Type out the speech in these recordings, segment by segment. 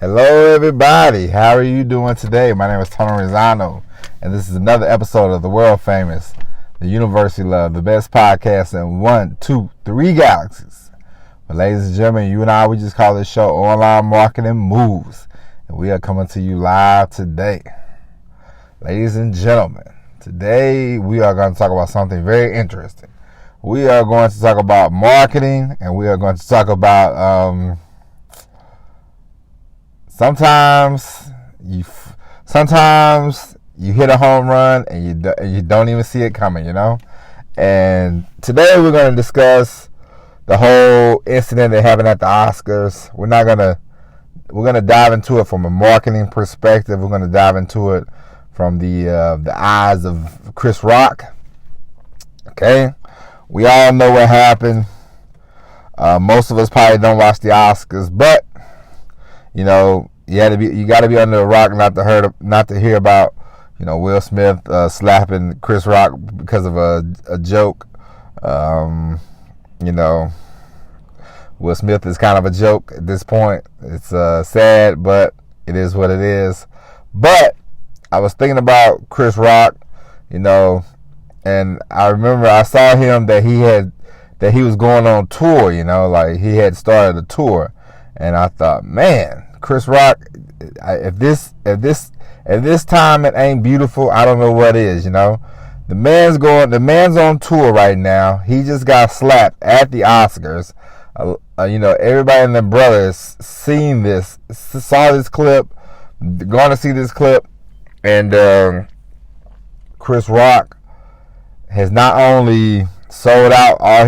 Hello, everybody. How are you doing today? My name is Tony Rizzano, and this is another episode of the world famous, the University Love, the best podcast in 1, 2, 3 galaxies. But ladies and gentlemen, you and I, we just call this show Online Marketing Moves, and we are coming to you live today. Ladies and gentlemen, today we are going to talk about something very interesting. We are going to talk about marketing, and we are going to talk about sometimes you hit a home run and you don't even see it coming, you know. And today we're going to discuss the whole incident that happened at the Oscars. We're going to dive into it from a marketing perspective. We're going to dive into it from the eyes of Chris Rock. Okay, we all know what happened. Most of us probably don't watch the Oscars, but you know, you got to be under a rock not to hear about, you know, Will Smith slapping Chris Rock because of a joke. You know, Will Smith is kind of a joke at this point. It's sad, but it is what it is. But I was thinking about Chris Rock, you know, and I remember I saw him that he was going on tour, you know, like he had started a tour. And I thought, man, Chris Rock, if this time it ain't beautiful, I don't know what is, you know. The man's on tour right now. He just got slapped at the Oscars. You know, everybody and their brothers saw this clip, going to see this clip, and Chris Rock has not only sold out all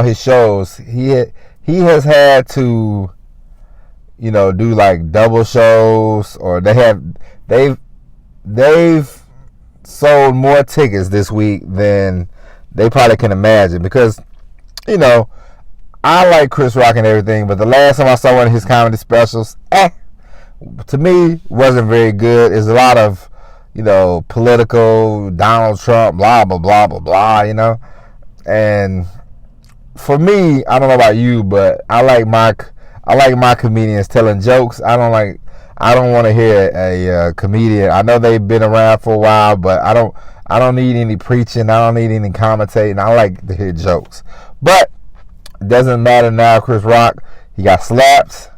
his shows, he has had to, you know, do like double shows, or they've sold more tickets this week than they probably can imagine, because, you know, I like Chris Rock and everything, but the last time I saw one of his comedy specials, to me, wasn't very good. It's a lot of, you know, political, Donald Trump, blah, blah, blah, blah, blah, you know. And for me, I don't know about you, but I like my comedians telling jokes. I don't want to hear a comedian. I know they've been around for a while, but I don't need any preaching. I don't need any commentating. I like to hear jokes. But it doesn't matter now. Chris Rock, he got slapped.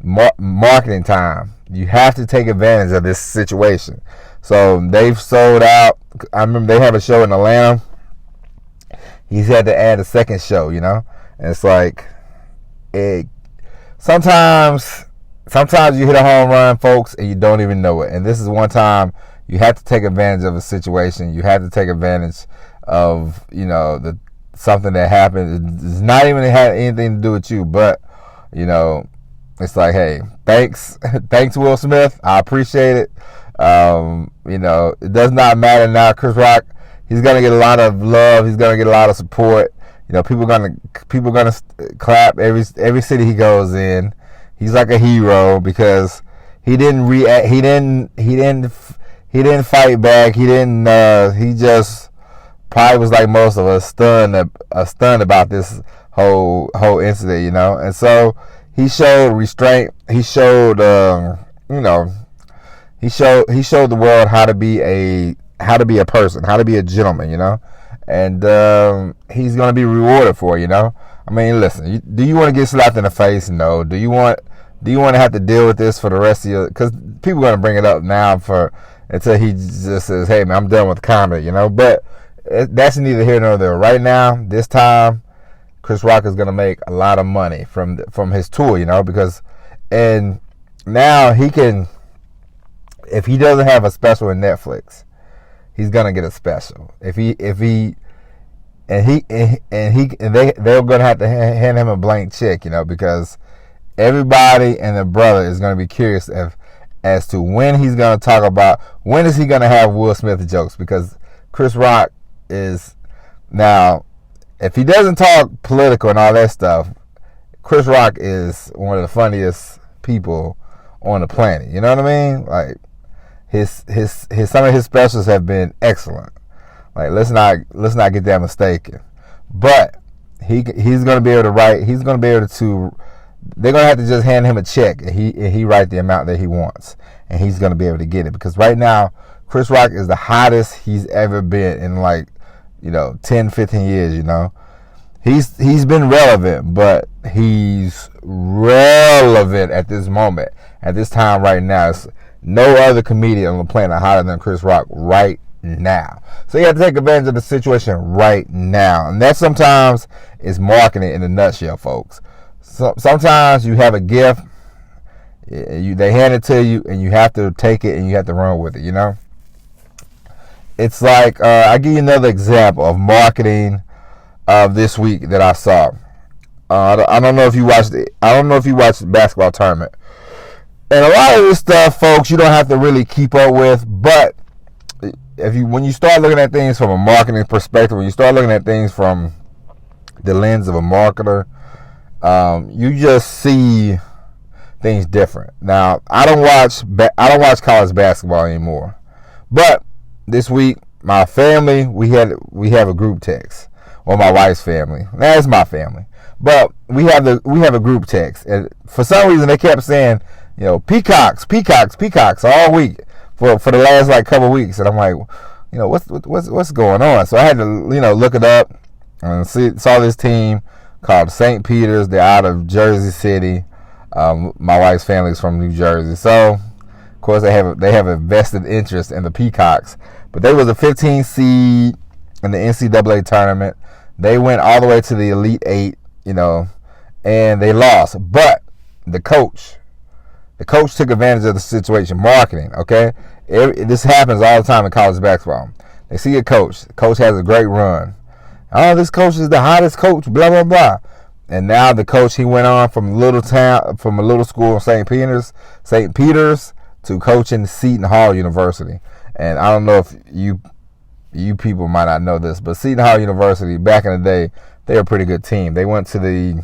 Marketing time. You have to take advantage of this situation. So they've sold out. I remember they have a show in Atlanta. He's had to add a second show, you know. And it's like, sometimes you hit a home run, folks, and you don't even know it. And this is one time you have to take advantage of a situation. You have to take advantage of, you know, something that happened. It's not even had anything to do with you, but, you know, it's like, hey, thanks Will Smith. I appreciate it. You know, it does not matter now. Chris Rock, he's gonna get a lot of love. He's gonna get a lot of support. You know, people gonna clap every city he goes in. He's like a hero because he didn't react. He didn't fight back. He just probably was like most of us, stunned about this whole incident. You know, and so he showed restraint. He showed, you know, he showed the world how to be a person, how to be a gentleman, you know, and he's gonna be rewarded for it, you know. I mean, listen, do you want to get slapped in the face? No. Do you want to have to deal with this for the rest of your? Because people are gonna bring it up now until he just says, "Hey, man, I'm done with comedy," you know. But that's neither here nor there. Right now, this time, Chris Rock is gonna make a lot of money from his tour, you know, and now he can, if he doesn't have a special in Netflix, he's gonna get a special. They're gonna have to hand him a blank check, you know, because everybody and their brother is gonna be curious as to when is he gonna have Will Smith jokes, because Chris Rock is now, if he doesn't talk political and all that stuff, Chris Rock is one of the funniest people on the planet. You know what I mean? Like, his some of his specials have been excellent. Like, let's not get that mistaken. But he's going to be able to write. He's going to be able to they're gonna have to just hand him a check, and he write the amount that he wants, and he's gonna be able to get it. Because right now, Chris Rock is the hottest he's ever been in, like, 10, 15 years. He's been relevant, but he's relevant at this moment, at this time right now. It's no other comedian on the planet hotter than Chris Rock right now. So you have to take advantage of the situation right now, and that sometimes is marketing in a nutshell, folks. So sometimes you have a gift, they hand it to you, and you have to take it and you have to run with it. It's like, I'll give you another example of marketing of this week that I saw. I don't know if you watched it. I don't know if you watched the basketball tournament. And a lot of this stuff, folks, you don't have to really keep up with. But when you start looking at things from a marketing perspective, when you start looking at things from the lens of a marketer, you just see things different. Now, I don't watch college basketball anymore. But this week, my family, we have a group text. Well, my wife's family. That's my family. But we have a group text, and for some reason they kept saying, peacocks all week for the last like couple weeks, and I'm like, what's going on? So I had to look it up and saw this team called St. Peter's. They're out of Jersey City. My wife's family is from New Jersey, so of course they have a vested interest in the Peacocks. But they was a 15 seed in the NCAA tournament. They went all the way to the Elite Eight, and they lost. But the coach took advantage of the situation. Marketing, okay? This happens all the time in college basketball. They see a coach. The coach has a great run. Oh, this coach is the hottest coach, blah, blah, blah. And now the coach, he went on from a little school in St. Peter's to coaching Seton Hall University. And I don't know if you people might not know this, but Seton Hall University, back in the day, they were a pretty good team. They went to the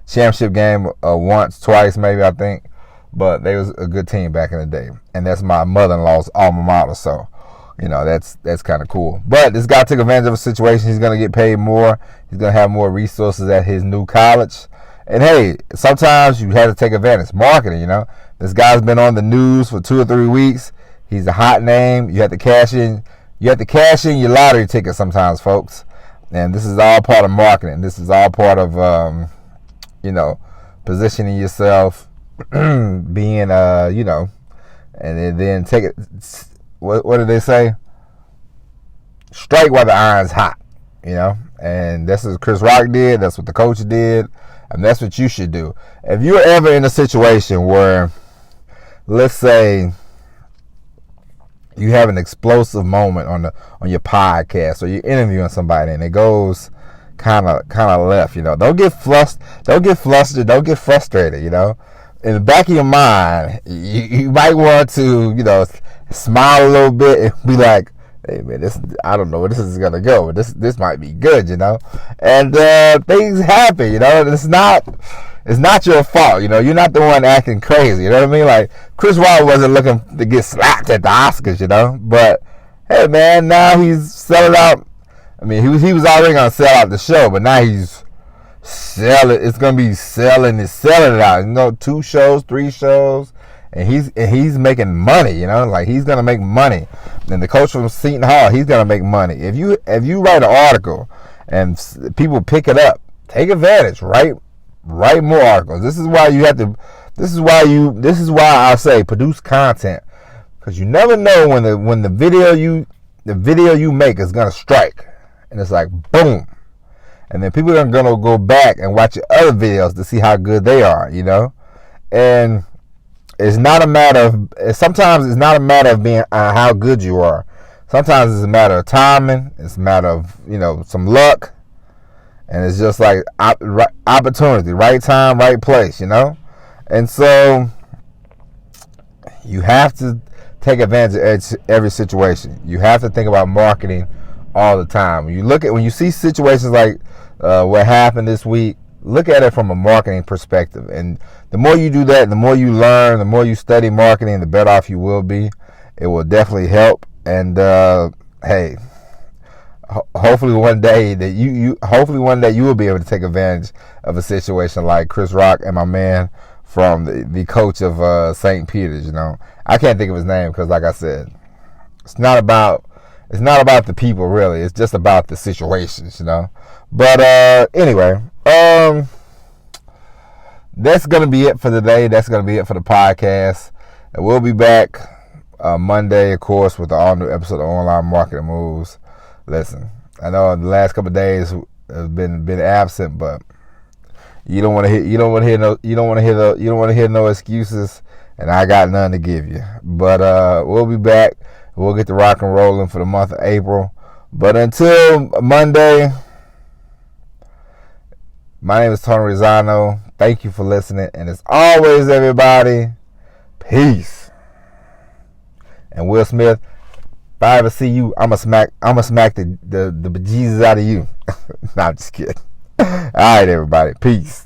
championship game twice, maybe, I think. But they was a good team back in the day. And that's my mother-in-law's alma mater, so, that's kind of cool. But this guy took advantage of a situation. He's going to get paid more. He's going to have more resources at his new college. And, hey, sometimes you have to take advantage. Marketing, This guy's been on the news for 2 or 3 weeks. He's a hot name. You have to cash in. You have to cash in your lottery ticket sometimes, folks. And this is all part of marketing. This is all part of, positioning yourself, being, and then take it. What do they say? Strike while the iron's hot, And that's what Chris Rock did. That's what the coach did. And that's what you should do. If you're ever in a situation where, let's say, you have an explosive moment on your podcast, or you're interviewing somebody and it goes kind of left, don't get flustered, don't get frustrated, in the back of your mind, you might want to smile a little bit and be like, hey man, I don't know where this is gonna go, but this might be good, and things happen, it's not your fault, you're not the one acting crazy, you know what I mean? Like, Chris Rock wasn't looking to get slapped at the Oscars, but hey man, now he's selling out. I mean, he was already gonna sell out the show, but now he's selling. It's gonna be selling it out. 2 shows, 3 shows, and he's making money. Like, he's gonna make money. And the coach from Seton Hall, he's gonna make money. If you write an article and people pick it up, take advantage. Write more articles. This is why you have to. This is why I say produce content, because you never know when the video you make is gonna strike, and it's like boom, and then people are gonna go back and watch your other videos to see how good they are, And it's not a matter of. Sometimes it's not a matter of being how good you are. Sometimes it's a matter of timing. It's a matter of some luck. And it's just like opportunity, right time, right place, And so you have to take advantage of every situation. You have to think about marketing all the time. When you see situations like what happened this week, look at it from a marketing perspective. And the more you do that, the more you learn, the more you study marketing, the better off you will be. It will definitely help. And hey, hopefully one day that hopefully one day you will be able to take advantage of a situation like Chris Rock and my man from the coach of St. Peter's. You know, I can't think of his name because, like I said, it's not about the people really. It's just about the situations. You know, but anyway, that's gonna be it for today. That's gonna be it for the podcast. And we'll be back Monday, of course, with the all new episode of Online Marketing Moves. Listen, I know the last couple of days have been absent, but you don't want to hear no excuses, and I got none to give you. But we'll be back. We'll get the rock and rolling for the month of April. But until Monday, my name is Tony Rizzano. Thank you for listening, and as always, everybody, peace. And Will Smith, if I ever see you, I'ma smack the bejesus out of you. No, I'm just kidding. All right, everybody. Peace.